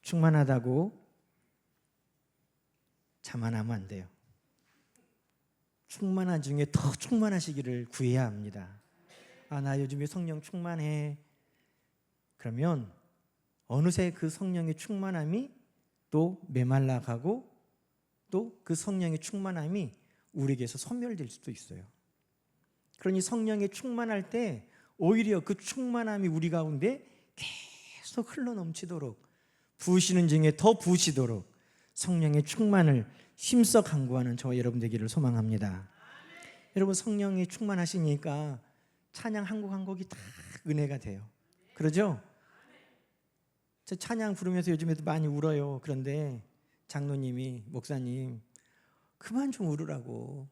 충만하다고 자만하면 안 돼요. 충만한 중에 더 충만하시기를 구해야 합니다. 나 요즘에 성령 충만해. 그러면 어느새 그 성령의 충만함이 또 메말라가고 또 그 성령의 충만함이 우리에게서 소멸될 수도 있어요. 그러니 성령이 충만할 때 오히려 그 충만함이 우리 가운데 계속 흘러넘치도록, 부으시는 중에 더 부으시도록 성령의 충만을 힘써 간구하는 저와 여러분 되기를 소망합니다. 여러분, 성령이 충만하시니까 찬양 한 곡 한 곡이 다 은혜가 돼요. 그러죠? 저 찬양 부르면서 요즘에도 많이 울어요. 그런데 장로님이, 목사님, 그만 좀 울으라고.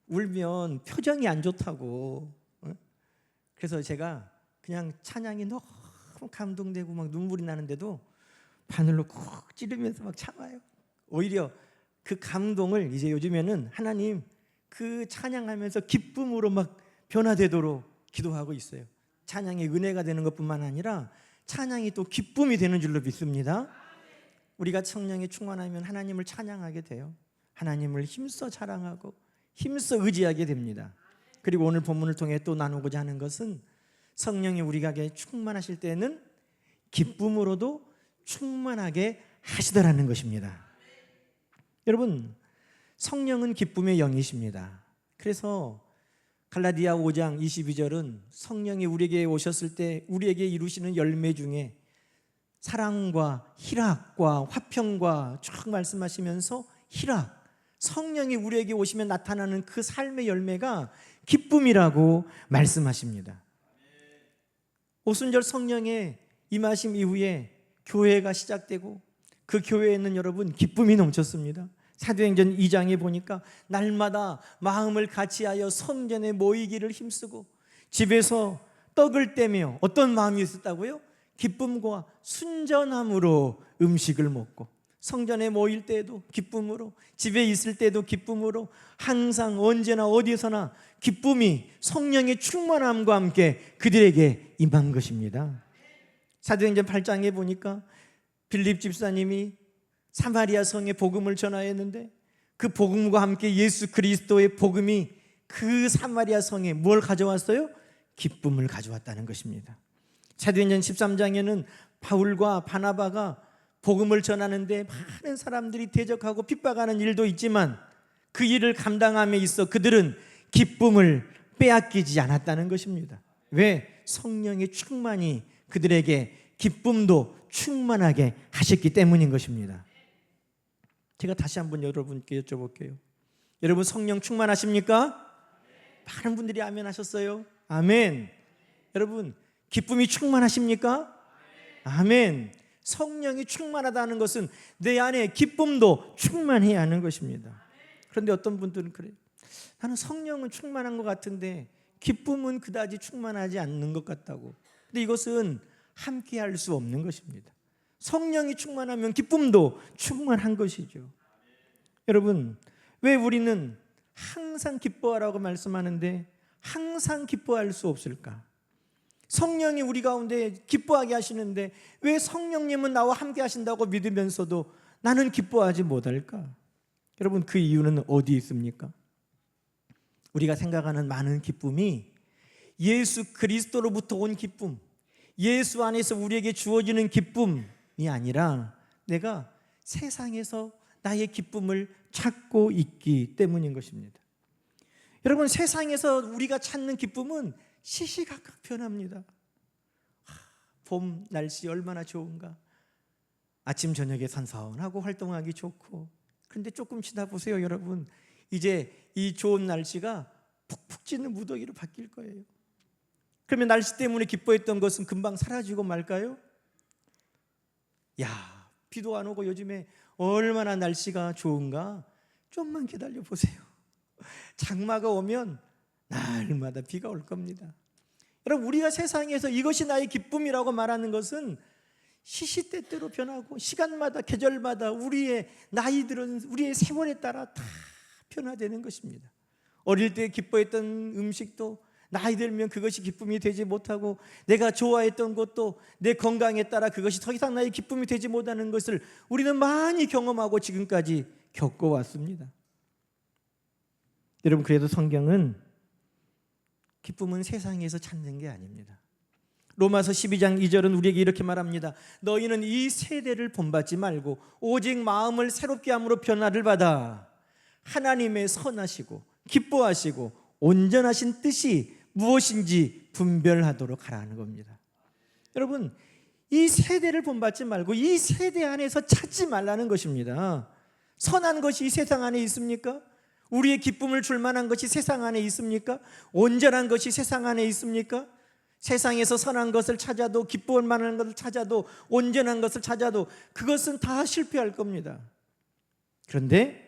울면 표정이 안 좋다고. 그래서 제가 그냥 찬양이 너무 감동되고 막 눈물이 나는데도 바늘로 콕 찌르면서 막 참아요. 오히려 그 감동을 이제 요즘에는 하나님 그 찬양하면서 기쁨으로 막 변화되도록 기도하고 있어요. 찬양이 은혜가 되는 것뿐만 아니라 찬양이 또 기쁨이 되는 줄로 믿습니다. 우리가 성령에 충만하면 하나님을 찬양하게 돼요. 하나님을 힘써 자랑하고 힘써 의지하게 됩니다. 그리고 오늘 본문을 통해 또 나누고자 하는 것은 성령이 우리에게 충만하실 때는 기쁨으로도 충만하게 하시더라는 것입니다. 여러분, 성령은 기쁨의 영이십니다. 그래서 갈라디아 5장 22절은 성령이 우리에게 오셨을 때 우리에게 이루시는 열매 중에 사랑과 희락과 화평과 쭉 말씀하시면서 희락, 성령이 우리에게 오시면 나타나는 그 삶의 열매가 기쁨이라고 말씀하십니다. 오순절 성령의 임하심 이후에 교회가 시작되고 그 교회에는 여러분 기쁨이 넘쳤습니다. 사도행전 2장에 보니까 날마다 마음을 같이하여 성전에 모이기를 힘쓰고 집에서 떡을 떼며 어떤 마음이 있었다고요? 기쁨과 순전함으로 음식을 먹고 성전에 모일 때도 기쁨으로, 집에 있을 때도 기쁨으로, 항상 언제나 어디서나 기쁨이 성령의 충만함과 함께 그들에게 임한 것입니다. 사도행전 8장에 보니까 빌립 집사님이 사마리아 성에 복음을 전하였는데 그 복음과 함께 예수 그리스도의 복음이 그 사마리아 성에 뭘 가져왔어요? 기쁨을 가져왔다는 것입니다. 사도행전 13장에는 바울과 바나바가 복음을 전하는데 많은 사람들이 대적하고 핍박하는 일도 있지만 그 일을 감당함에 있어 그들은 기쁨을 빼앗기지 않았다는 것입니다. 왜? 성령의 충만이 그들에게 기쁨도 충만하게 하셨기 때문인 것입니다. 제가 다시 한번 여러분께 여쭤볼게요. 여러분 성령 충만하십니까? 많은 분들이 아멘 하셨어요. 아멘. 여러분 기쁨이 충만하십니까? 아멘. 성령이 충만하다는 것은 내 안에 기쁨도 충만해야 하는 것입니다. 그런데 어떤 분들은 그래요. 나는 성령은 충만한 것 같은데 기쁨은 그다지 충만하지 않는 것 같다고. 근데 이것은 함께 할 수 없는 것입니다. 성령이 충만하면 기쁨도 충만한 것이죠. 여러분, 왜 우리는 항상 기뻐하라고 말씀하는데 항상 기뻐할 수 없을까? 성령이 우리 가운데 기뻐하게 하시는데 왜 성령님은 나와 함께 하신다고 믿으면서도 나는 기뻐하지 못할까? 여러분, 그 이유는 어디 있습니까? 우리가 생각하는 많은 기쁨이 예수 그리스도로부터 온 기쁨, 예수 안에서 우리에게 주어지는 기쁨이 아니라 내가 세상에서 나의 기쁨을 찾고 있기 때문인 것입니다. 여러분, 세상에서 우리가 찾는 기쁨은 시시각각 변합니다. 봄 날씨 얼마나 좋은가. 아침 저녁에 선선하고 활동하기 좋고. 그런데 조금 지나 보세요, 여러분. 이제 이 좋은 날씨가 푹푹 찌는 무더기로 바뀔 거예요. 그러면 날씨 때문에 기뻐했던 것은 금방 사라지고 말까요? 야, 비도 안 오고 요즘에 얼마나 날씨가 좋은가? 좀만 기다려 보세요. 장마가 오면 날마다 비가 올 겁니다. 여러분, 우리가 세상에서 이것이 나의 기쁨이라고 말하는 것은 시시때때로 변하고 시간마다 계절마다 우리의 나이들은 우리의 세월에 따라 다 변화되는 것입니다. 어릴 때 기뻐했던 음식도 나이 들면 그것이 기쁨이 되지 못하고 내가 좋아했던 것도 내 건강에 따라 그것이 더 이상 나의 기쁨이 되지 못하는 것을 우리는 많이 경험하고 지금까지 겪어왔습니다. 여러분, 그래도 성경은 기쁨은 세상에서 찾는 게 아닙니다. 로마서 12장 2절은 우리에게 이렇게 말합니다. 너희는 이 세대를 본받지 말고 오직 마음을 새롭게 함으로 변화를 받아 하나님의 선하시고 기뻐하시고 온전하신 뜻이 무엇인지 분별하도록 하라는 겁니다. 여러분, 이 세대를 본받지 말고 이 세대 안에서 찾지 말라는 것입니다. 선한 것이 이 세상 안에 있습니까? 우리의 기쁨을 줄 만한 것이 세상 안에 있습니까? 온전한 것이 세상 안에 있습니까? 세상에서 선한 것을 찾아도, 기뻐할 만한 것을 찾아도, 온전한 것을 찾아도 그것은 다 실패할 겁니다. 그런데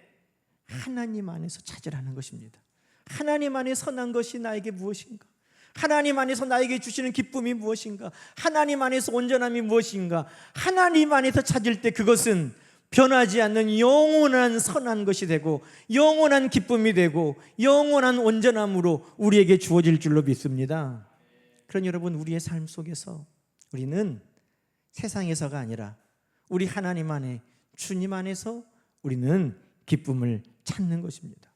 하나님 안에서 찾으라는 것입니다. 하나님 안에 선한 것이 나에게 무엇인가? 하나님 안에서 나에게 주시는 기쁨이 무엇인가? 하나님 안에서 온전함이 무엇인가? 하나님 안에서 찾을 때 그것은 변하지 않는 영원한 선한 것이 되고 영원한 기쁨이 되고 영원한 온전함으로 우리에게 주어질 줄로 믿습니다. 그러니 여러분, 우리의 삶 속에서 우리는 세상에서가 아니라 우리 하나님 안에, 주님 안에서 우리는 기쁨을 찾는 것입니다.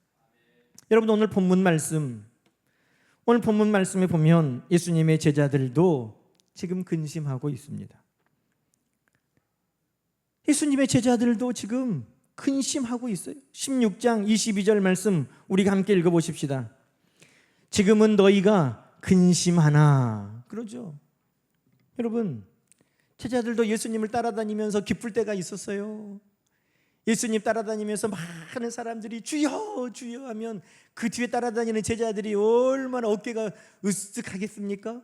여러분, 오늘 본문 말씀에 보면 예수님의 제자들도 지금 근심하고 있습니다. 예수님의 제자들도 지금 근심하고 있어요. 16장 22절 말씀 우리가 함께 읽어보십시다. 지금은 너희가 근심하나. 그러죠. 여러분, 제자들도 예수님을 따라다니면서 기쁠 때가 있었어요. 예수님 따라다니면서 많은 사람들이 주여 주여 하면 그 뒤에 따라다니는 제자들이 얼마나 어깨가 으쓱하겠습니까?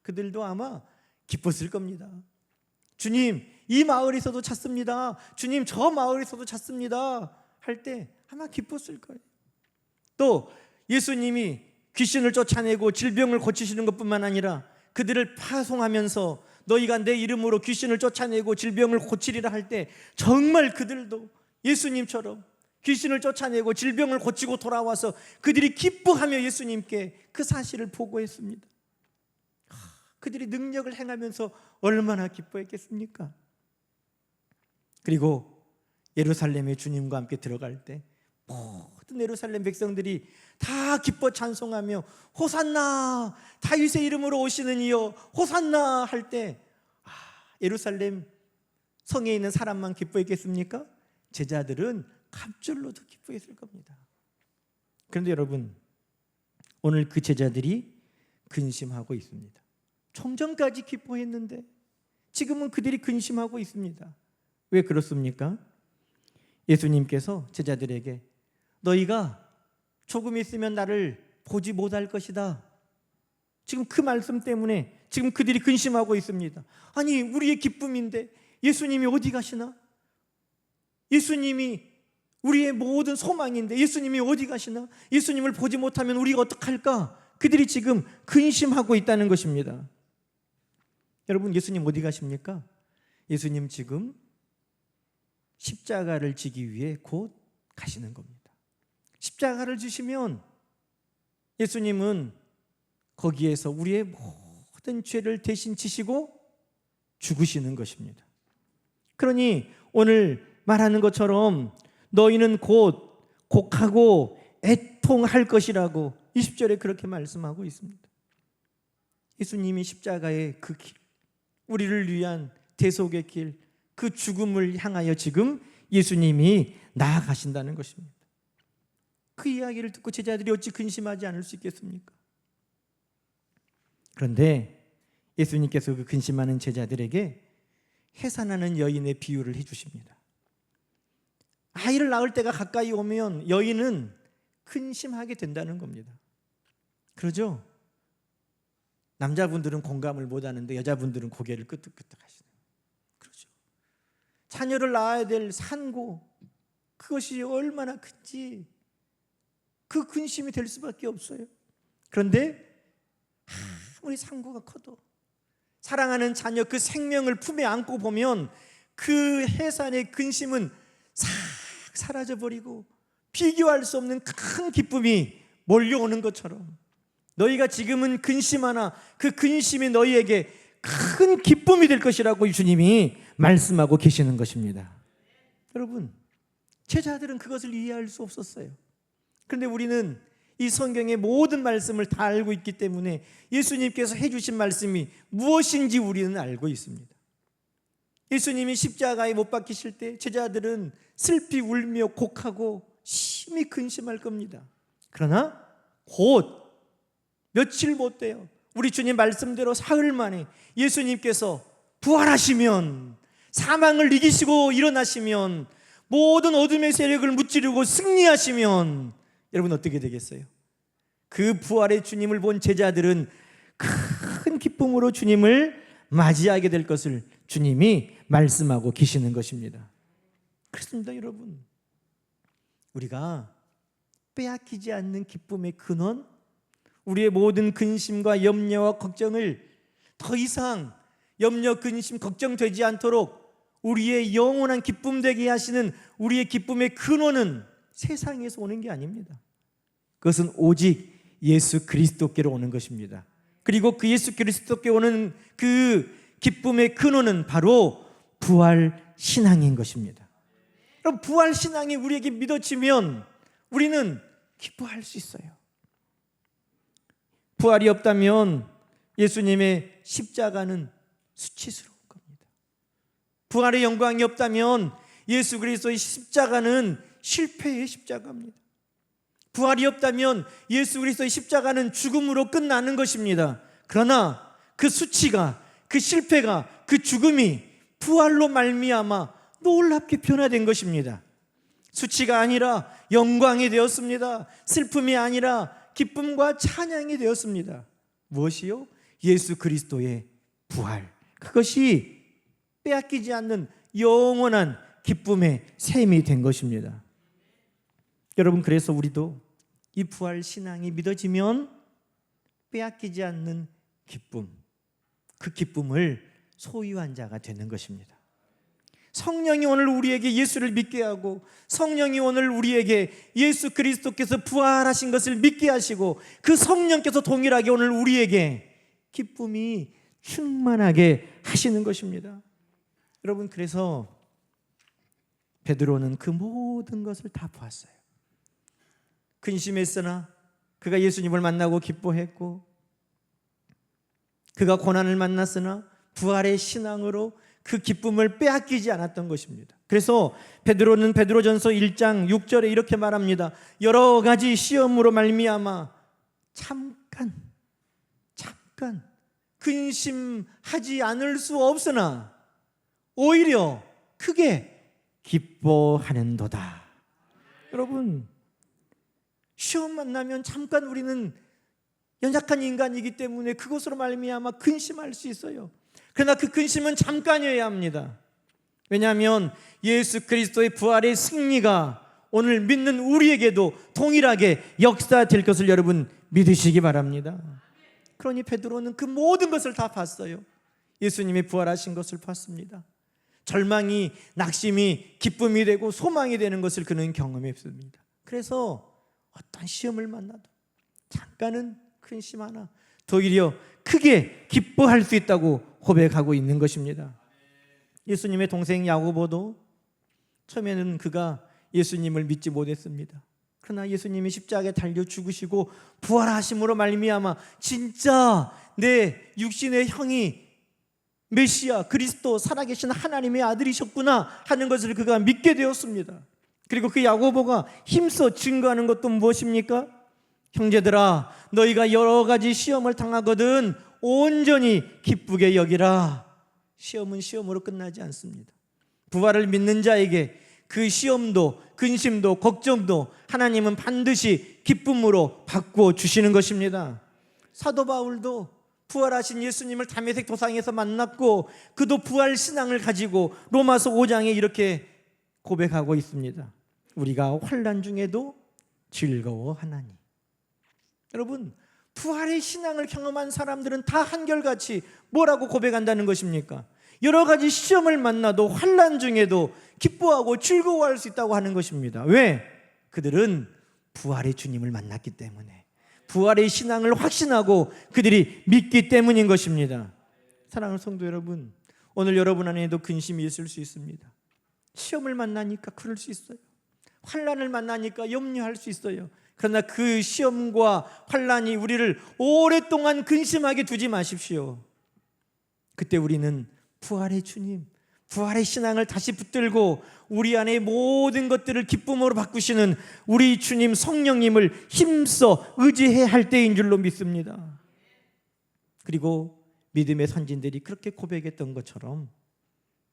그들도 아마 기뻤을 겁니다. 주님, 이 마을에서도 찾습니다. 주님, 저 마을에서도 찾습니다. 할 때 아마 기뻤을 거예요. 또 예수님이 귀신을 쫓아내고 질병을 고치시는 것뿐만 아니라 그들을 파송하면서 너희가 내 이름으로 귀신을 쫓아내고 질병을 고치리라 할 때 정말 그들도 예수님처럼 귀신을 쫓아내고 질병을 고치고 돌아와서 그들이 기뻐하며 예수님께 그 사실을 보고했습니다. 그들이 능력을 행하면서 얼마나 기뻐했겠습니까? 그리고 예루살렘에 주님과 함께 들어갈 때 모든 예루살렘 백성들이 다 기뻐 찬송하며 호산나, 다윗의 이름으로 오시는 이여 호산나 할 때 예루살렘 성에 있는 사람만 기뻐했겠습니까? 제자들은 갑절로도 기뻐했을 겁니다. 그런데 여러분, 오늘 그 제자들이 근심하고 있습니다. 좀 전까지 기뻐했는데 지금은 그들이 근심하고 있습니다. 왜 그렇습니까? 예수님께서 제자들에게 너희가 조금 있으면 나를 보지 못할 것이다. 지금 그 말씀 때문에 지금 그들이 근심하고 있습니다. 아니, 우리의 기쁨인데 예수님이 어디 가시나? 예수님이 우리의 모든 소망인데 예수님이 어디 가시나? 예수님을 보지 못하면 우리가 어떡할까? 그들이 지금 근심하고 있다는 것입니다. 여러분, 예수님 어디 가십니까? 예수님 지금 십자가를 지기 위해 곧 가시는 겁니다. 십자가를 지시면 예수님은 거기에서 우리의 모든 죄를 대신 지시고 죽으시는 것입니다. 그러니 오늘 말하는 것처럼 너희는 곧 곡하고 애통할 것이라고 20절에 그렇게 말씀하고 있습니다. 예수님이 십자가의 그 길, 우리를 위한 대속의 길, 그 죽음을 향하여 지금 예수님이 나아가신다는 것입니다. 그 이야기를 듣고 제자들이 어찌 근심하지 않을 수 있겠습니까? 그런데 예수님께서 그 근심하는 제자들에게 해산하는 여인의 비유를 해주십니다. 아이를 낳을 때가 가까이 오면 여인은 근심하게 된다는 겁니다. 그러죠? 남자분들은 공감을 못하는데 여자분들은 고개를 끄덕끄덕 하시는 거예요. 그렇죠? 자녀를 낳아야 될 산고, 그것이 얼마나 큰지 그 근심이 될 수밖에 없어요. 그런데 아무리 산고가 커도 사랑하는 자녀 그 생명을 품에 안고 보면 그 해산의 근심은 싹 사라져버리고 비교할 수 없는 큰 기쁨이 몰려오는 것처럼 너희가 지금은 근심하나 그 근심이 너희에게 큰 기쁨이 될 것이라고 주님이 말씀하고 계시는 것입니다. 여러분, 제자들은 그것을 이해할 수 없었어요. 그런데 우리는 이 성경의 모든 말씀을 다 알고 있기 때문에 예수님께서 해주신 말씀이 무엇인지 우리는 알고 있습니다. 예수님이 십자가에 못 박히실 때 제자들은 슬피 울며 곡하고 심히 근심할 겁니다. 그러나 곧 며칠 못 돼요. 우리 주님 말씀대로 사흘 만에 예수님께서 부활하시면, 사망을 이기시고 일어나시면, 모든 어둠의 세력을 무찌르고 승리하시면 여러분 어떻게 되겠어요? 그 부활의 주님을 본 제자들은 큰 기쁨으로 주님을 맞이하게 될 것을 주님이 말씀하고 계시는 것입니다. 그렇습니다, 여러분. 우리가 빼앗기지 않는 기쁨의 근원, 우리의 모든 근심과 염려와 걱정을 더 이상 염려, 근심, 걱정되지 않도록 우리의 영원한 기쁨 되게 하시는 우리의 기쁨의 근원은 세상에서 오는 게 아닙니다. 그것은 오직 예수 그리스도께로 오는 것입니다. 그리고 그 예수 그리스도께 오는 그 기쁨의 근원은 바로 부활 신앙인 것입니다. 그럼 부활 신앙이 우리에게 믿어지면 우리는 기뻐할 수 있어요. 부활이 없다면 예수님의 십자가는 수치스러운 겁니다. 부활의 영광이 없다면 예수 그리스도의 십자가는 실패의 십자가입니다. 부활이 없다면 예수 그리스도의 십자가는 죽음으로 끝나는 것입니다. 그러나 그 수치가, 그 실패가, 그 죽음이 부활로 말미암아 놀랍게 변화된 것입니다. 수치가 아니라 영광이 되었습니다. 슬픔이 아니라 기쁨과 찬양이 되었습니다. 무엇이요? 예수 그리스도의 부활. 그것이 빼앗기지 않는 영원한 기쁨의 셈이 된 것입니다. 여러분, 그래서 우리도 이 부활 신앙이 믿어지면 빼앗기지 않는 기쁨, 그 기쁨을 소유한 자가 되는 것입니다. 성령이 오늘 우리에게 예수를 믿게 하고, 성령이 오늘 우리에게 예수 그리스도께서 부활하신 것을 믿게 하시고, 그 성령께서 동일하게 오늘 우리에게 기쁨이 충만하게 하시는 것입니다. 여러분, 그래서 베드로는 그 모든 것을 다 보았어요. 근심했으나 그가 예수님을 만나고 기뻐했고, 그가 고난을 만났으나 부활의 신앙으로 그 기쁨을 빼앗기지 않았던 것입니다. 그래서 베드로는 베드로전서 1장 6절에 이렇게 말합니다. 여러 가지 시험으로 말미암아 잠깐 근심하지 않을 수 없으나 오히려 크게 기뻐하는도다. 여러분, 시험 만나면 잠깐 우리는 연약한 인간이기 때문에 그것으로 말미암아 근심할 수 있어요. 그러나 그 근심은 잠깐이어야 합니다. 왜냐하면 예수 그리스도의 부활의 승리가 오늘 믿는 우리에게도 동일하게 역사될 것을 여러분 믿으시기 바랍니다. 그러니 베드로는 그 모든 것을 다 봤어요. 예수님의 부활하신 것을 봤습니다. 절망이, 낙심이 기쁨이 되고 소망이 되는 것을 그는 경험했습니다. 그래서 어떤 시험을 만나도 잠깐은 근심 하나, 오히려 크게 기뻐할 수 있다고 고백하고 있는 것입니다. 예수님의 동생 야고보도 처음에는 그가 예수님을 믿지 못했습니다. 그러나 예수님이 십자가에 달려 죽으시고 부활하심으로 말미암아 진짜 내 육신의 형이 메시아 그리스도 살아계신 하나님의 아들이셨구나 하는 것을 그가 믿게 되었습니다. 그리고 그 야고보가 힘써 증거하는 것도 무엇입니까? 형제들아, 너희가 여러 가지 시험을 당하거든 온전히 기쁘게 여기라. 시험은 시험으로 끝나지 않습니다. 부활을 믿는 자에게 그 시험도 근심도 걱정도 하나님은 반드시 기쁨으로 바꾸어 주시는 것입니다. 사도 바울도 부활하신 예수님을 다메섹 도상에서 만났고 그도 부활 신앙을 가지고 로마서 5장에 이렇게 고백하고 있습니다. 우리가 환난 중에도 즐거워하나니. 여러분, 부활의 신앙을 경험한 사람들은 다 한결같이 뭐라고 고백한다는 것입니까? 여러 가지 시험을 만나도 환난 중에도 기뻐하고 즐거워할 수 있다고 하는 것입니다. 왜? 그들은 부활의 주님을 만났기 때문에, 부활의 신앙을 확신하고 그들이 믿기 때문인 것입니다. 사랑하는 성도 여러분, 오늘 여러분 안에도 근심이 있을 수 있습니다. 시험을 만나니까 그럴 수 있어요. 환난을 만나니까 염려할 수 있어요. 그러나 그 시험과 환난이 우리를 오랫동안 근심하게 두지 마십시오. 그때 우리는 부활의 주님, 부활의 신앙을 다시 붙들고 우리 안에 모든 것들을 기쁨으로 바꾸시는 우리 주님 성령님을 힘써 의지해야 할 때인 줄로 믿습니다. 그리고 믿음의 선진들이 그렇게 고백했던 것처럼,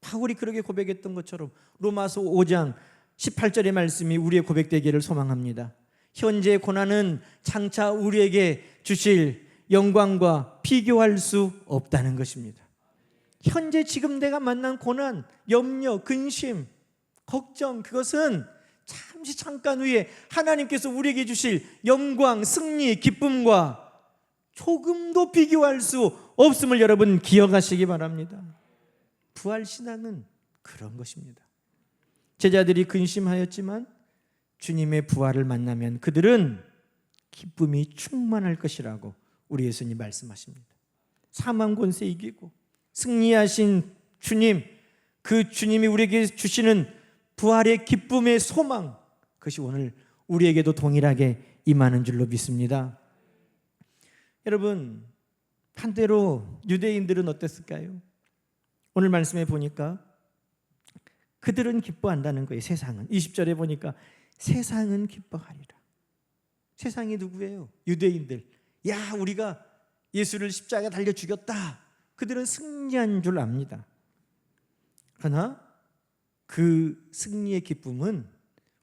바울이 그렇게 고백했던 것처럼 로마서 5장 18절의 말씀이 우리의 고백되기를 소망합니다. 현재의 고난은 장차 우리에게 주실 영광과 비교할 수 없다는 것입니다. 현재 지금 내가 만난 고난, 염려, 근심, 걱정, 그것은 잠시 잠깐 후에 하나님께서 우리에게 주실 영광, 승리, 기쁨과 조금도 비교할 수 없음을 여러분 기억하시기 바랍니다. 부활신앙은 그런 것입니다. 제자들이 근심하였지만 주님의 부활을 만나면 그들은 기쁨이 충만할 것이라고 우리 예수님 말씀하십니다. 사망 권세 이기고 승리하신 주님, 그 주님이 우리에게 주시는 부활의 기쁨의 소망, 그것이 오늘 우리에게도 동일하게 임하는 줄로 믿습니다. 여러분, 반대로 유대인들은 어땠을까요? 오늘 말씀에 보니까 그들은 기뻐한다는 거예요. 세상은 20절에 보니까 세상은 기뻐하리라. 세상이 누구예요? 유대인들. 야, 우리가 예수를 십자가에 달려 죽였다. 그들은 승리한 줄 압니다. 그러나 그 승리의 기쁨은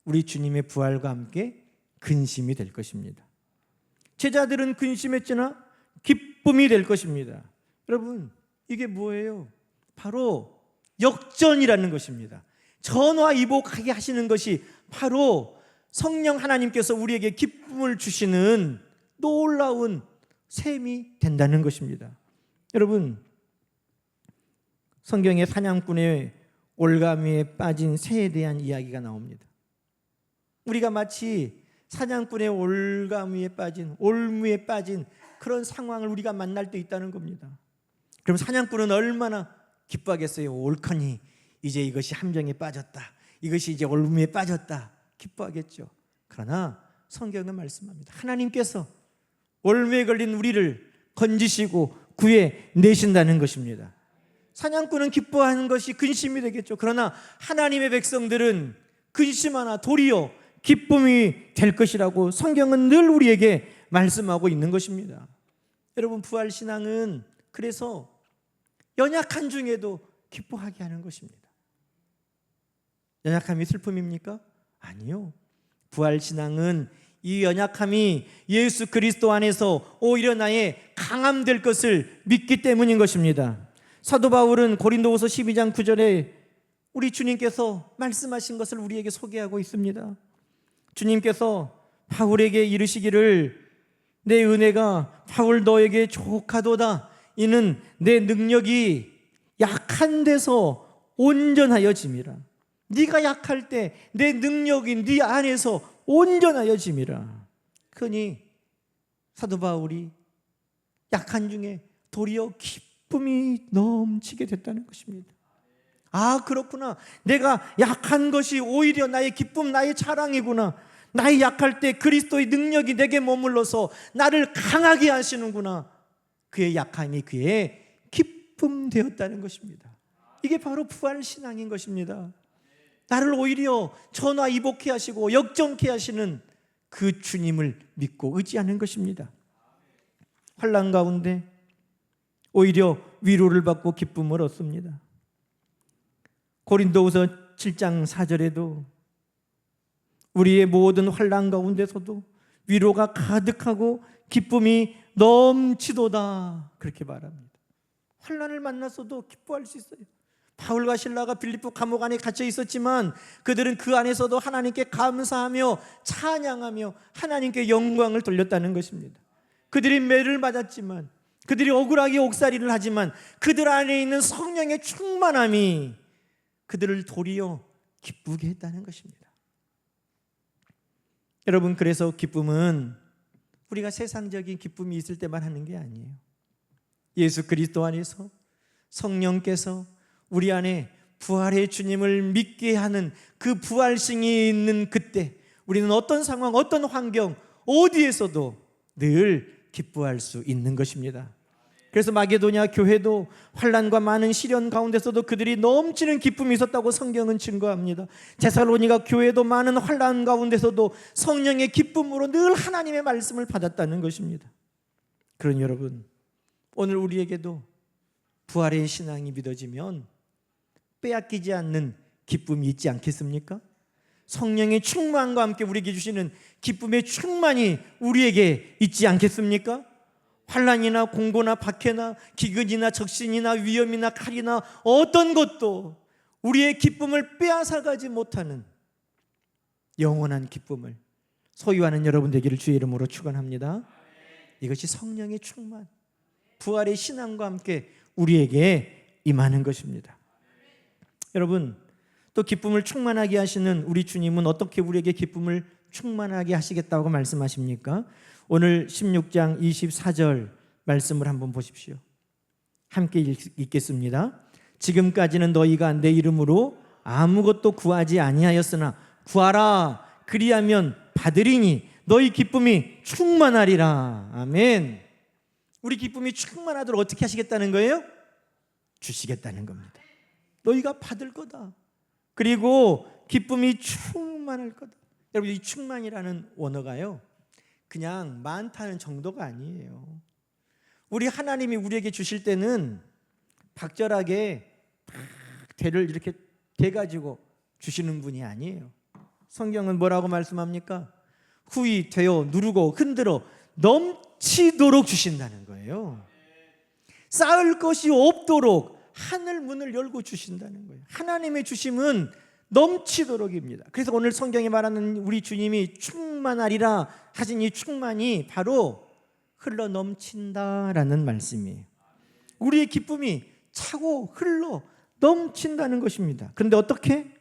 우리 주님의 부활과 함께 근심이 될 것입니다. 제자들은 근심했으나 기쁨이 될 것입니다. 여러분, 이게 뭐예요? 바로 역전이라는 것입니다. 전화위복하게 하시는 것이 바로 성령 하나님께서 우리에게 기쁨을 주시는 놀라운 셈이 된다는 것입니다. 여러분, 성경에 사냥꾼의 올가미에 빠진 새에 대한 이야기가 나옵니다. 우리가 마치 사냥꾼의 올가미에 빠진, 올무에 빠진 그런 상황을 우리가 만날 때 있다는 겁니다. 그럼 사냥꾼은 얼마나 기뻐하겠어요? 옳거니 이제 이것이 함정에 빠졌다, 이것이 이제 올무에 빠졌다, 기뻐하겠죠. 그러나 성경은 말씀합니다. 하나님께서 올무에 걸린 우리를 건지시고 구해내신다는 것입니다. 사냥꾼은 기뻐하는 것이 근심이 되겠죠. 그러나 하나님의 백성들은 근심 하나 도리어 기쁨이 될 것이라고 성경은 늘 우리에게 말씀하고 있는 것입니다. 여러분, 부활신앙은 그래서 연약한 중에도 기뻐하게 하는 것입니다. 연약함이 슬픔입니까? 아니요. 부활신앙은 이 연약함이 예수 그리스도 안에서 오히려 나의 강함 될 것을 믿기 때문인 것입니다. 사도 바울은 고린도후서 12장 9절에 우리 주님께서 말씀하신 것을 우리에게 소개하고 있습니다. 주님께서 바울에게 이르시기를 내 은혜가 바울 너에게 족하도다. 이는 내 능력이 약한 데서 온전하여짐이라. 네가 약할 때 내 능력이 네 안에서 온전하여짐이라. 그러니 사도 바울이 약한 중에 도리어 기쁨이 넘치게 됐다는 것입니다. 아, 그렇구나. 내가 약한 것이 오히려 나의 기쁨, 나의 자랑이구나. 나의 약할 때 그리스도의 능력이 내게 머물러서 나를 강하게 하시는구나. 그의 약함이 그의 기쁨 되었다는 것입니다. 이게 바로 부활신앙인 것입니다. 나를 오히려 전화위복케 하시고 역전케 하시는 그 주님을 믿고 의지하는 것입니다. 환난 가운데 오히려 위로를 받고 기쁨을 얻습니다. 고린도후서 7장 4절에도 우리의 모든 환난 가운데서도 위로가 가득하고 기쁨이 넘치도다, 그렇게 말합니다. 환난을 만났어도 기뻐할 수 있어요. 바울과 실라가 빌립보 감옥 안에 갇혀 있었지만 그들은 그 안에서도 하나님께 감사하며 찬양하며 하나님께 영광을 돌렸다는 것입니다. 그들이 매를 맞았지만, 그들이 억울하게 옥살이를 하지만 그들 안에 있는 성령의 충만함이 그들을 도리어 기쁘게 했다는 것입니다. 여러분, 그래서 기쁨은 우리가 세상적인 기쁨이 있을 때만 하는 게 아니에요. 예수 그리스도 안에서 성령께서 우리 안에 부활의 주님을 믿게 하는 그 부활성이 있는 그때 우리는 어떤 상황, 어떤 환경, 어디에서도 늘 기뻐할 수 있는 것입니다. 그래서 마게도냐 교회도 환난과 많은 시련 가운데서도 그들이 넘치는 기쁨이 있었다고 성경은 증거합니다. 데살로니가 교회도 많은 환난 가운데서도 성령의 기쁨으로 늘 하나님의 말씀을 받았다는 것입니다. 그러니 여러분, 오늘 우리에게도 부활의 신앙이 믿어지면 빼앗기지 않는 기쁨이 있지 않겠습니까? 성령의 충만과 함께 우리에게 주시는 기쁨의 충만이 우리에게 있지 않겠습니까? 환난이나 공고나 박해나 기근이나 적신이나 위험이나 칼이나 어떤 것도 우리의 기쁨을 빼앗아가지 못하는 영원한 기쁨을 소유하는 여러분 되기를 주의 이름으로 축원합니다. 이것이 성령의 충만, 부활의 신앙과 함께 우리에게 임하는 것입니다. 여러분, 또 기쁨을 충만하게 하시는 우리 주님은 어떻게 우리에게 기쁨을 충만하게 하시겠다고 말씀하십니까? 오늘 16장 24절 말씀을 한번 보십시오. 함께 읽겠습니다. 지금까지는 너희가 내 이름으로 아무것도 구하지 아니하였으나 구하라 그리하면 받으리니 너희 기쁨이 충만하리라. 아멘. 우리 기쁨이 충만하도록 어떻게 하시겠다는 거예요? 주시겠다는 겁니다. 너희가 받을 거다. 그리고 기쁨이 충만할 거다. 여러분, 이 충만이라는 원어가요, 그냥 많다는 정도가 아니에요. 우리 하나님이 우리에게 주실 때는 박절하게 대를 이렇게 대가지고 주시는 분이 아니에요. 성경은 뭐라고 말씀합니까? 후히 되어 누르고 흔들어 넘치도록 주신다는 거예요. 쌓을 것이 없도록 하늘 문을 열고 주신다는 거예요. 하나님의 주심은 넘치도록입니다. 그래서 오늘 성경에 말하는 우리 주님이 충만하리라 하신 이 충만이 바로 흘러 넘친다라는 말씀이에요. 우리의 기쁨이 차고 흘러 넘친다는 것입니다. 그런데 어떻게?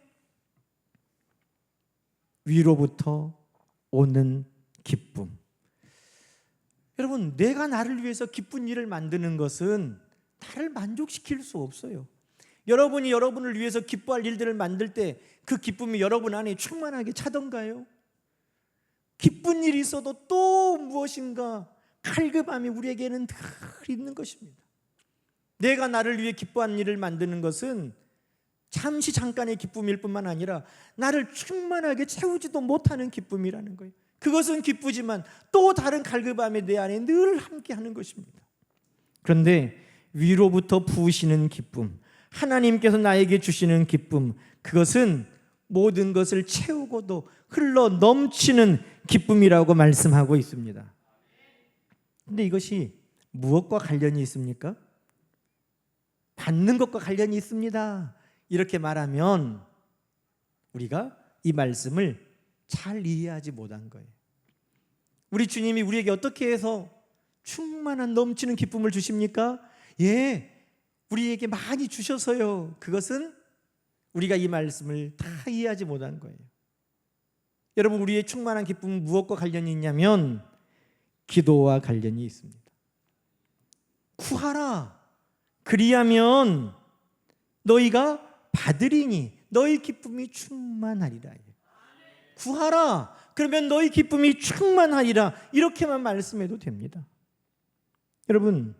위로부터 오는 기쁨. 여러분, 내가 나를 위해서 기쁜 일을 만드는 것은 나를 만족시킬 수 없어요. 여러분이 여러분을 위해서 기뻐할 일들을 만들 때 그 기쁨이 여러분 안에 충만하게 차던가요? 기쁜 일이 있어도 또 무엇인가 갈급함이 우리에게는 늘 있는 것입니다. 내가 나를 위해 기뻐하는 일을 만드는 것은 잠시 잠깐의 기쁨일 뿐만 아니라 나를 충만하게 채우지도 못하는 기쁨이라는 거예요. 그것은 기쁘지만 또 다른 갈급함이 내 안에 늘 함께하는 것입니다. 그런데 위로부터 부으시는 기쁨, 하나님께서 나에게 주시는 기쁨, 그것은 모든 것을 채우고도 흘러 넘치는 기쁨이라고 말씀하고 있습니다. 그런데 이것이 무엇과 관련이 있습니까? 받는 것과 관련이 있습니다. 이렇게 말하면 우리가 이 말씀을 잘 이해하지 못한 거예요. 우리 주님이 우리에게 어떻게 해서 충만한 넘치는 기쁨을 주십니까? 예, 우리에게 많이 주셔서요. 그것은 우리가 이 말씀을 다 이해하지 못한 거예요. 여러분, 우리의 충만한 기쁨은 무엇과 관련이 있냐면 기도와 관련이 있습니다. 구하라 그리하면 너희가 받으리니 너희 기쁨이 충만하리라. 구하라 그러면 너희 기쁨이 충만하리라. 이렇게만 말씀해도 됩니다. 여러분,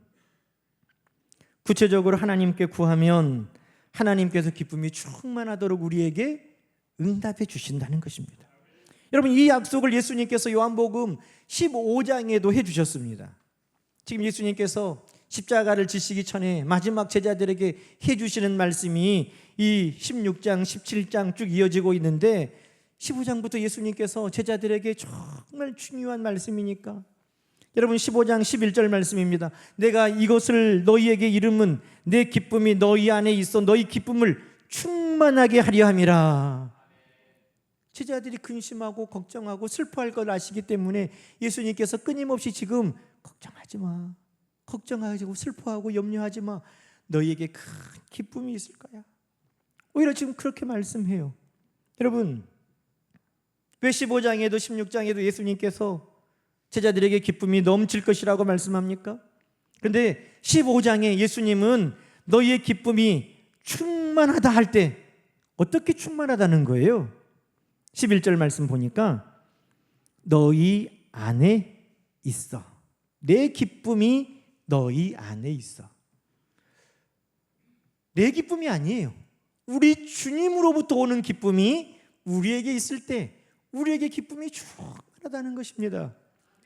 구체적으로 하나님께 구하면 하나님께서 기쁨이 충만하도록 우리에게 응답해 주신다는 것입니다. 여러분, 이 약속을 예수님께서 요한복음 15장에도 해주셨습니다. 지금 예수님께서 십자가를 지시기 전에 마지막 제자들에게 해주시는 말씀이 이 16장, 17장 쭉 이어지고 있는데 15장부터 예수님께서 제자들에게 정말 중요한 말씀이니까 여러분, 15장 11절 말씀입니다. 내가 이것을 너희에게 이름은 내 기쁨이 너희 안에 있어 너희 기쁨을 충만하게 하려 함이라. 제자들이 근심하고 걱정하고 슬퍼할 걸 아시기 때문에 예수님께서 끊임없이 지금 걱정하지 마, 걱정하고 슬퍼하고 염려하지 마, 너희에게 큰 기쁨이 있을 거야. 오히려 지금 그렇게 말씀해요. 여러분, 왜 15장에도 16장에도 예수님께서 제자들에게 기쁨이 넘칠 것이라고 말씀합니까? 그런데 15장에 예수님은 너희의 기쁨이 충만하다 할 때 어떻게 충만하다는 거예요? 11절 말씀 보니까 너희 안에 있어. 내 기쁨이 너희 안에 있어. 내 기쁨이 아니에요. 우리 주님으로부터 오는 기쁨이 우리에게 있을 때 우리에게 기쁨이 충만하다는 것입니다.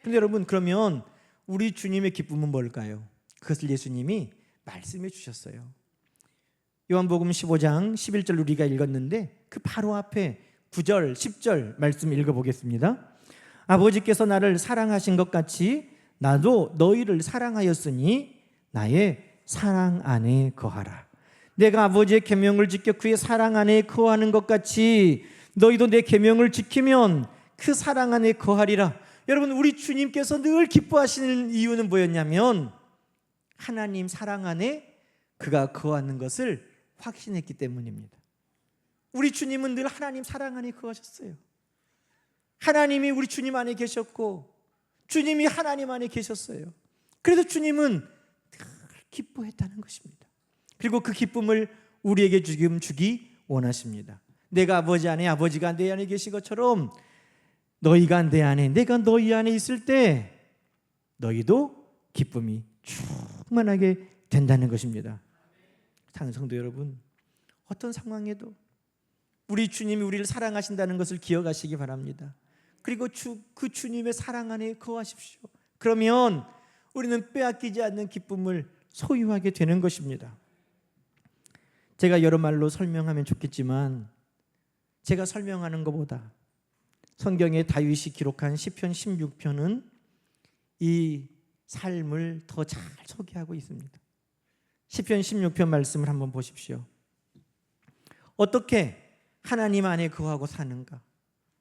그런데 여러분, 그러면 우리 주님의 기쁨은 뭘까요? 그것을 예수님이 말씀해 주셨어요. 요한복음 15장 11절 우리가 읽었는데 그 바로 앞에 9절 10절 말씀 읽어보겠습니다. 아버지께서 나를 사랑하신 것 같이 나도 너희를 사랑하였으니 나의 사랑 안에 거하라. 내가 아버지의 계명을 지켜 그의 사랑 안에 거하는 것 같이 너희도 내 계명을 지키면 그 사랑 안에 거하리라. 여러분, 우리 주님께서 늘 기뻐하시는 이유는 뭐였냐면 하나님 사랑 안에 그가 거하는 것을 확신했기 때문입니다. 우리 주님은 늘 하나님 사랑 안에 거하셨어요. 하나님이 우리 주님 안에 계셨고 주님이 하나님 안에 계셨어요. 그래서 주님은 늘 기뻐했다는 것입니다. 그리고 그 기쁨을 우리에게 지금 주기 원하십니다. 내가 아버지 안에 아버지가 내 안에 계신 것처럼 너희가 내 안에 내가 너희 안에 있을 때 너희도 기쁨이 충만하게 된다는 것입니다. 사랑하는 성도 여러분, 어떤 상황에도 우리 주님이 우리를 사랑하신다는 것을 기억하시기 바랍니다. 그리고 그 주님의 사랑 안에 거하십시오. 그러면 우리는 빼앗기지 않는 기쁨을 소유하게 되는 것입니다. 제가 여러 말로 설명하면 좋겠지만 제가 설명하는 것보다 성경에 다윗이 기록한 시편 16편은 이 삶을 더 잘 소개하고 있습니다. 시편 16편 말씀을 한번 보십시오. 어떻게 하나님 안에 거하고 사는가?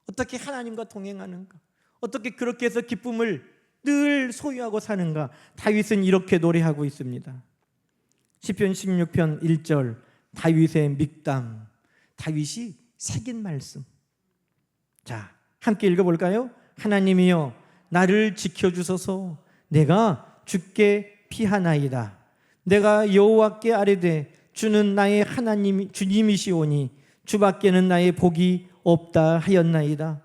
어떻게 하나님과 동행하는가? 어떻게 그렇게 해서 기쁨을 늘 소유하고 사는가? 다윗은 이렇게 노래하고 있습니다. 시편 16편 1절 다윗의 믹담, 다윗이 새긴 말씀. 자, 함께 읽어볼까요? 하나님이여 나를 지켜주소서. 내가 주께 피하나이다. 내가 여호와께 아뢰되 주는 나의 하나님 주님이시오니 주밖에는 나의 복이 없다 하였나이다.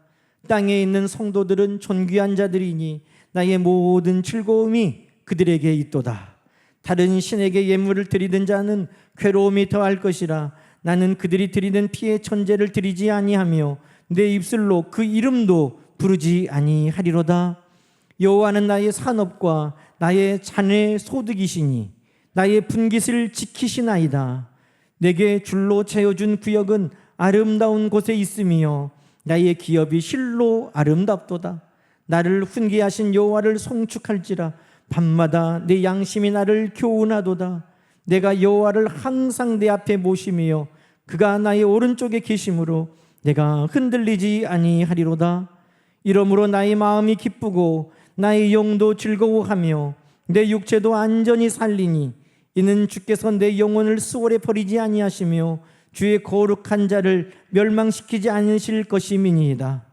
땅에 있는 성도들은 존귀한 자들이니 나의 모든 즐거움이 그들에게 있도다. 다른 신에게 예물을 드리는 자는 괴로움이 더할 것이라. 나는 그들이 드리는 피의 천제를 드리지 아니하며 내 입술로 그 이름도 부르지 아니하리로다. 여호와는 나의 산업과 나의 자네 소득이시니 나의 분깃을 지키시나이다. 내게 줄로 채워준 구역은 아름다운 곳에 있으며 나의 기업이 실로 아름답도다. 나를 훈계하신 여호와를 송축할지라. 밤마다 내 양심이 나를 교훈하도다. 내가 여호와를 항상 내 앞에 모시며 그가 나의 오른쪽에 계심으로 내가 흔들리지 아니하리로다. 이러므로 나의 마음이 기쁘고 나의 영도 즐거워하며 내 육체도 안전히 살리니 이는 주께서 내 영혼을 수월에 버리지 아니하시며 주의 거룩한 자를 멸망시키지 않으실 것임이니이다.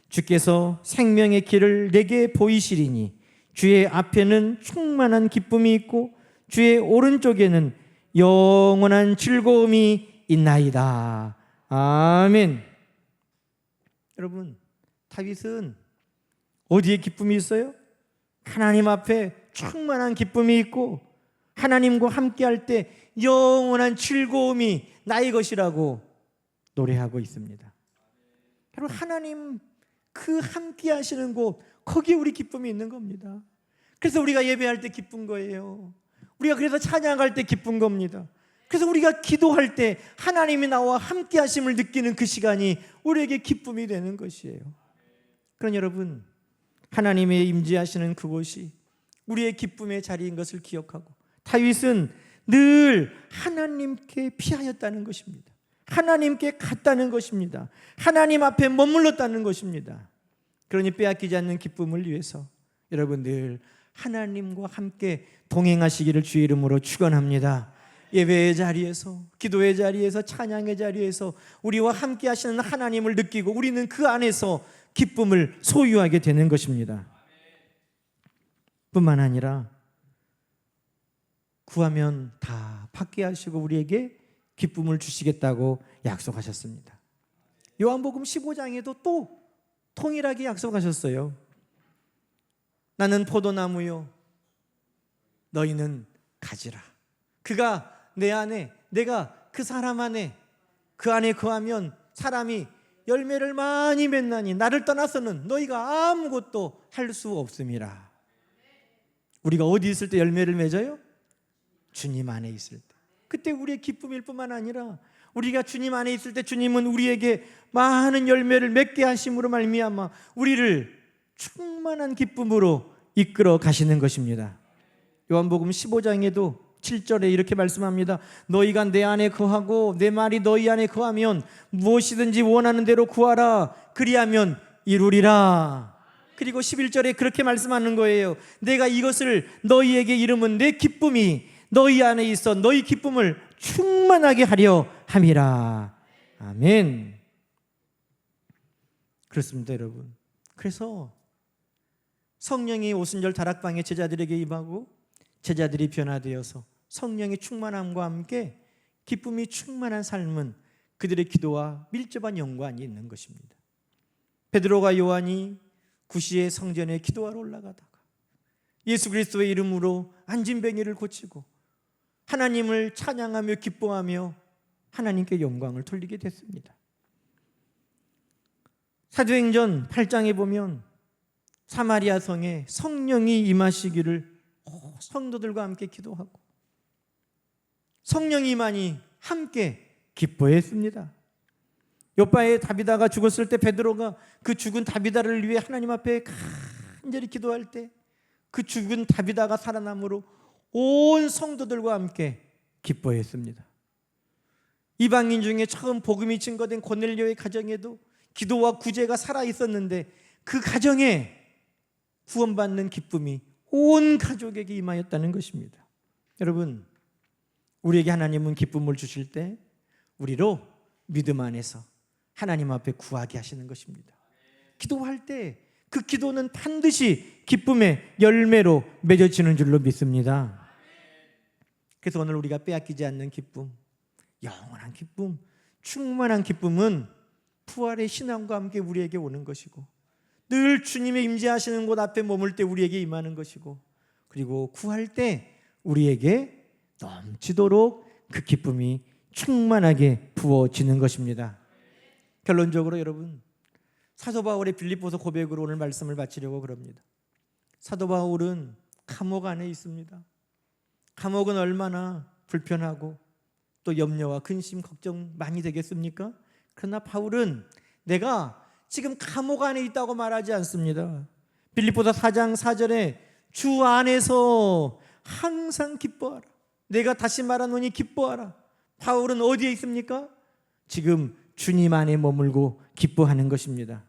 주께서 생명의 길을 내게 보이시리니 주의 앞에는 충만한 기쁨이 있고 주의 오른쪽에는 영원한 즐거움이 있나이다. 아멘. 여러분, 다윗은 어디에 기쁨이 있어요? 하나님 앞에 충만한 기쁨이 있고 하나님과 함께할 때 영원한 즐거움이 나의 것이라고 노래하고 있습니다. 여러분, 하나님 그 함께 하시는 곳, 거기에 우리 기쁨이 있는 겁니다. 그래서 우리가 예배할 때 기쁜 거예요. 우리가 그래서 찬양할 때 기쁜 겁니다. 그래서 우리가 기도할 때 하나님이 나와 함께 하심을 느끼는 그 시간이 우리에게 기쁨이 되는 것이에요. 그러나 여러분, 하나님의 임재하시는 그곳이 우리의 기쁨의 자리인 것을 기억하고 다윗은 늘 하나님께 피하였다는 것입니다. 하나님께 갔다는 것입니다. 하나님 앞에 머물렀다는 것입니다. 그러니 빼앗기지 않는 기쁨을 위해서 여러분 늘 하나님과 함께 동행하시기를 주의 이름으로 축원합니다. 예배의 자리에서, 기도의 자리에서, 찬양의 자리에서 우리와 함께 하시는 하나님을 느끼고 우리는 그 안에서 기쁨을 소유하게 되는 것입니다. 뿐만 아니라 구하면 다 받게 하시고 우리에게 기쁨을 주시겠다고 약속하셨습니다. 요한복음 15장에도 또 통일하게 약속하셨어요. 나는 포도나무요, 너희는 가지라. 그가 내 안에, 내가 그 사람 안에, 그 안에 거하면 사람이 열매를 많이 맺나니 나를 떠나서는 너희가 아무것도 할 수 없음이라. 우리가 어디 있을 때 열매를 맺어요? 주님 안에 있을 때. 그때 우리의 기쁨일 뿐만 아니라 우리가 주님 안에 있을 때 주님은 우리에게 많은 열매를 맺게 하심으로 말미암아 우리를 충만한 기쁨으로 이끌어 가시는 것입니다. 요한복음 15장에도 7절에 이렇게 말씀합니다. 너희가 내 안에 거하고 내 말이 너희 안에 거하면 무엇이든지 원하는 대로 구하라. 그리하면 이루리라. 그리고 11절에 그렇게 말씀하는 거예요. 내가 이것을 너희에게 이름은 내 기쁨이 너희 안에 있어 너희 기쁨을 충만하게 하려 함이라. 아멘. 그렇습니다, 여러분. 그래서 성령이 오순절 다락방에 제자들에게 임하고 제자들이 변화되어서 성령의 충만함과 함께 기쁨이 충만한 삶은 그들의 기도와 밀접한 연관이 있는 것입니다. 베드로가 요한이 구시의 성전에 기도하러 올라가다가 예수 그리스도의 이름으로 안진뱅이를 고치고 하나님을 찬양하며 기뻐하며 하나님께 영광을 돌리게 됐습니다. 사도행전 8장에 보면 사마리아 성에 성령이 임하시기를 성도들과 함께 기도하고 성령이 임하니 함께 기뻐했습니다. 요바의 다비다가 죽었을 때 베드로가 그 죽은 다비다를 위해 하나님 앞에 간절히 기도할 때 그 죽은 다비다가 살아남으로 온 성도들과 함께 기뻐했습니다. 이방인 중에 처음 복음이 증거된 고넬료의 가정에도 기도와 구제가 살아있었는데 그 가정에 구원받는 기쁨이 온 가족에게 임하였다는 것입니다. 여러분, 우리에게 하나님은 기쁨을 주실 때 우리로 믿음 안에서 하나님 앞에 구하게 하시는 것입니다. 기도할 때 그 기도는 반드시 기쁨의 열매로 맺어지는 줄로 믿습니다. 그래서 오늘 우리가 빼앗기지 않는 기쁨, 영원한 기쁨, 충만한 기쁨은 부활의 신앙과 함께 우리에게 오는 것이고 늘 주님의 임재하시는 곳 앞에 머물 때 우리에게 임하는 것이고 그리고 구할 때 우리에게 넘치도록 그 기쁨이 충만하게 부어지는 것입니다. 결론적으로 여러분, 사도 바울의 빌립보서 고백으로 오늘 말씀을 마치려고 그럽니다. 사도 바울은 감옥 안에 있습니다. 감옥은 얼마나 불편하고 또 염려와 근심, 걱정 많이 되겠습니까? 그러나 바울은 내가 지금 감옥 안에 있다고 말하지 않습니다. 빌립보서 4장 4절에 주 안에서 항상 기뻐하라. 내가 다시 말하노니 기뻐하라. 바울은 어디에 있습니까? 지금 주님 안에 머물고 기뻐하는 것입니다.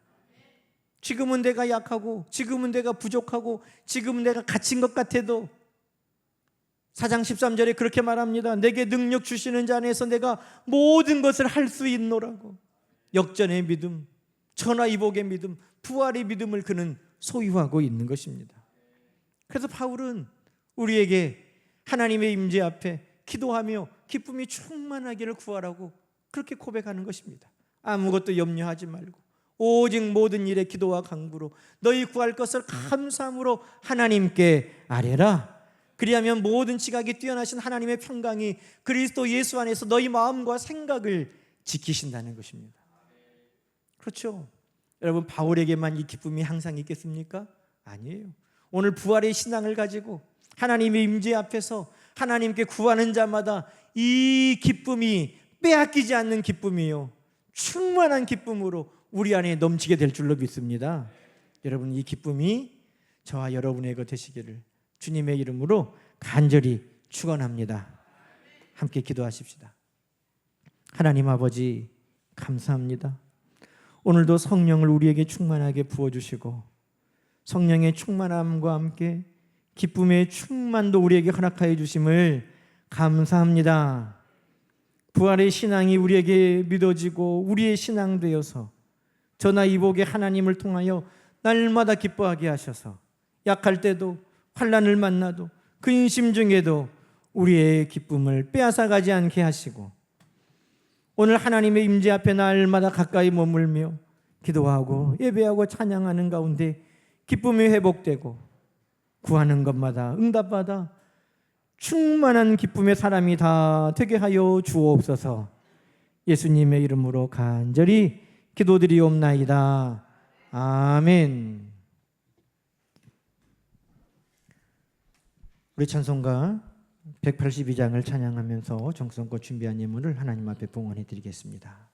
지금은 내가 약하고 지금은 내가 부족하고 지금은 내가 갇힌 것 같아도 4장 13절에 그렇게 말합니다. 내게 능력 주시는 자 안에서 내가 모든 것을 할 수 있노라고. 역전의 믿음, 천하이복의 믿음, 부활의 믿음을 그는 소유하고 있는 것입니다. 그래서 바울은 우리에게 하나님의 임재 앞에 기도하며 기쁨이 충만하기를 구하라고 그렇게 고백하는 것입니다. 아무것도 염려하지 말고 오직 모든 일에 기도와 간구로 너희 구할 것을 감사함으로 하나님께 아뢰라. 그리하면 모든 지각이 뛰어나신 하나님의 평강이 그리스도 예수 안에서 너희 마음과 생각을 지키신다는 것입니다. 그렇죠? 여러분, 바울에게만 이 기쁨이 항상 있겠습니까? 아니에요. 오늘 부활의 신앙을 가지고 하나님의 임재 앞에서 하나님께 구하는 자마다 이 기쁨이 빼앗기지 않는 기쁨이요, 충만한 기쁨으로 우리 안에 넘치게 될 줄로 믿습니다. 여러분, 이 기쁨이 저와 여러분에게 되시기를 주님의 이름으로 간절히 축원합니다. 함께 기도하십시다. 하나님 아버지, 감사합니다. 오늘도 성령을 우리에게 충만하게 부어주시고 성령의 충만함과 함께 기쁨의 충만도 우리에게 허락하여 주심을 감사합니다. 부활의 신앙이 우리에게 믿어지고 우리의 신앙 되어서 저나 이복의 하나님을 통하여 날마다 기뻐하게 하셔서 약할 때도 환난을 만나도 근심 중에도 우리의 기쁨을 빼앗아가지 않게 하시고 오늘 하나님의 임재 앞에 날마다 가까이 머물며 기도하고 예배하고 찬양하는 가운데 기쁨이 회복되고 구하는 것마다 응답받아 충만한 기쁨의 사람이 다 되게 하여 주옵소서. 예수님의 이름으로 간절히 기도드리옵나이다. 아멘. 우리 찬송가 182장을 찬양하면서 정성껏 준비한 예물을 하나님 앞에 봉헌해 드리겠습니다.